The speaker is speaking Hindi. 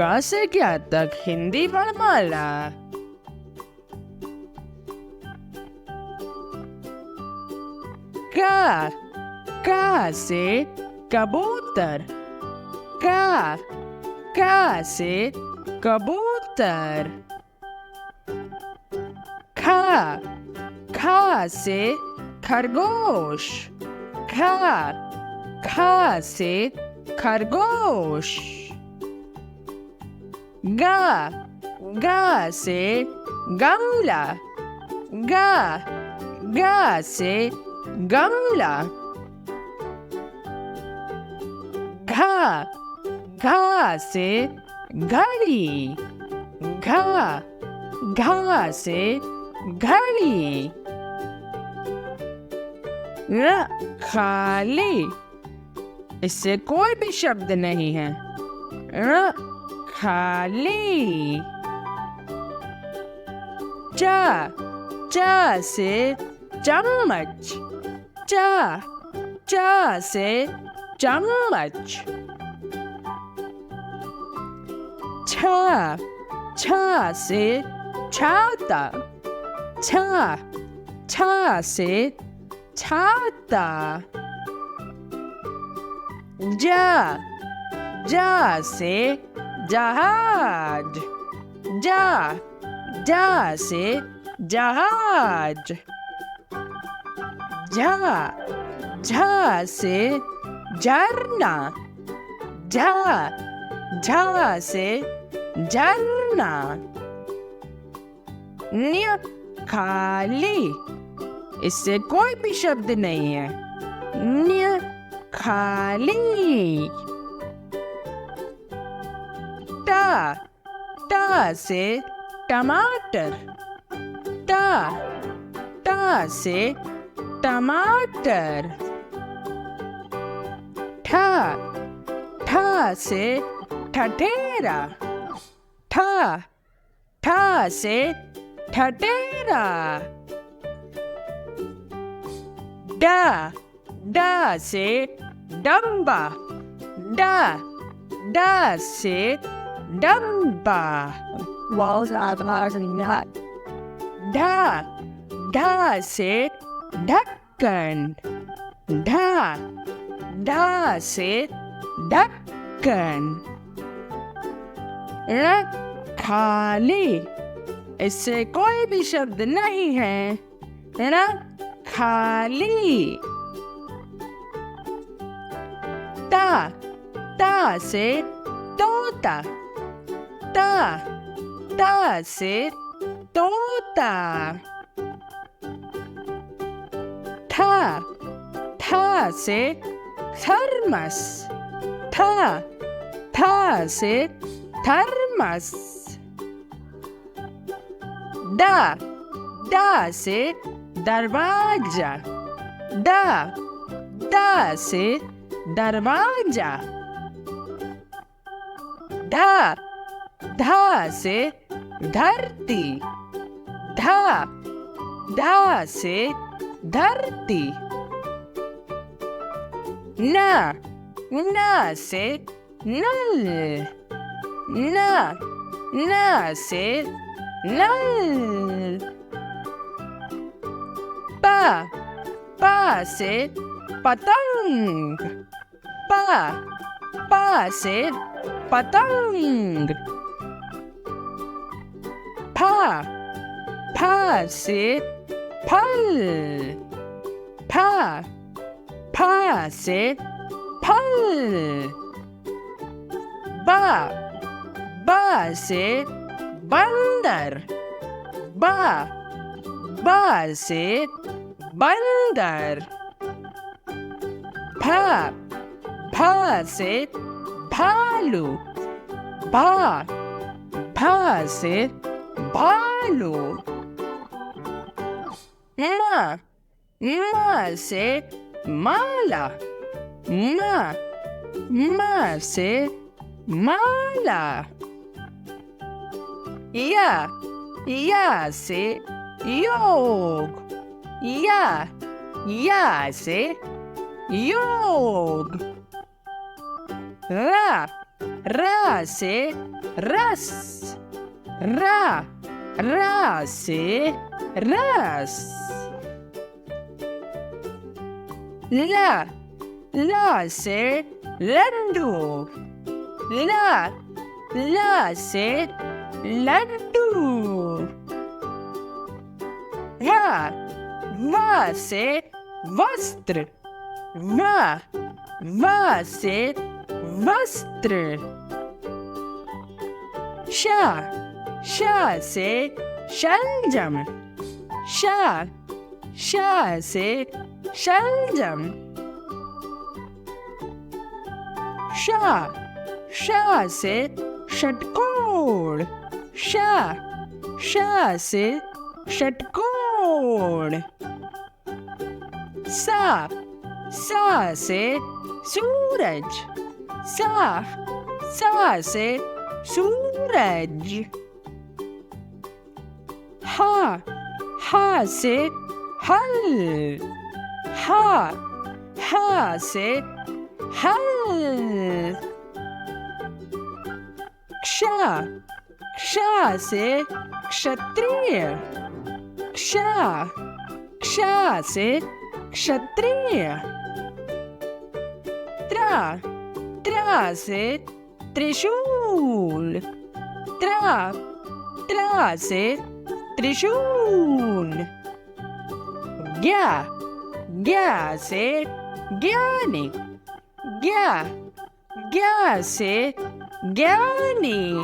का से क्या तक हिंदी वर्णमाला। का से कबूतर। का से कबूतर। खा से खरगोश। खा से खरगोश। गा से गमला। गा से गमला। घा से घड़ी। घा से घड़ी। खाली, इससे कोई भी शब्द नहीं है। खाली। चा से चम्मच। चा से चम्मच। छा से छाता। छा से छाता। जा से जहाज। जा से जहाज। झा से झरना। झा से झरना। खाली, इससे कोई भी शब्द नहीं है। खाली। टा से टमाटर। टा से टमाटर। ठा से ठठेरा। ठा से ठठेरा। डा से डब्बा। डा से डब्बा। ढा से ढक्कन। ढा से ढक्कन। खाली, इससे कोई भी शब्द नहीं है ना। खाली। ता से तोता। ता से तोता। था से थर्मस। था से थर्मस। डा से दरवाजा। डा से दरवाजा। धा से धरती। धा से धरती। ना से नल। ना से नल। पा से पतंग। पा से पतंग। फा से फल। फा से फल। बा से बंदर। बा से बंदर। भा से भालू। भा से भालू। मा से माला। मा से माला। या से योग। या से योग। र से रस, र से रस। ल से लड्डू, ल से लड्डू। व से वस्त्र, व से वस्त्र। श से शलजम, श से शलजम। श से षटकोण, श से षटकोण। स से सूरज, स से सूरज। ह से हल, ह से हल। क्ष से क्षत्रिय, क्ष से क्षत्रिय। त्र से त्रिशूल, त्र से त्रिशूल। ज्ञ से ज्ञानी, ज्ञ से ज्ञानी।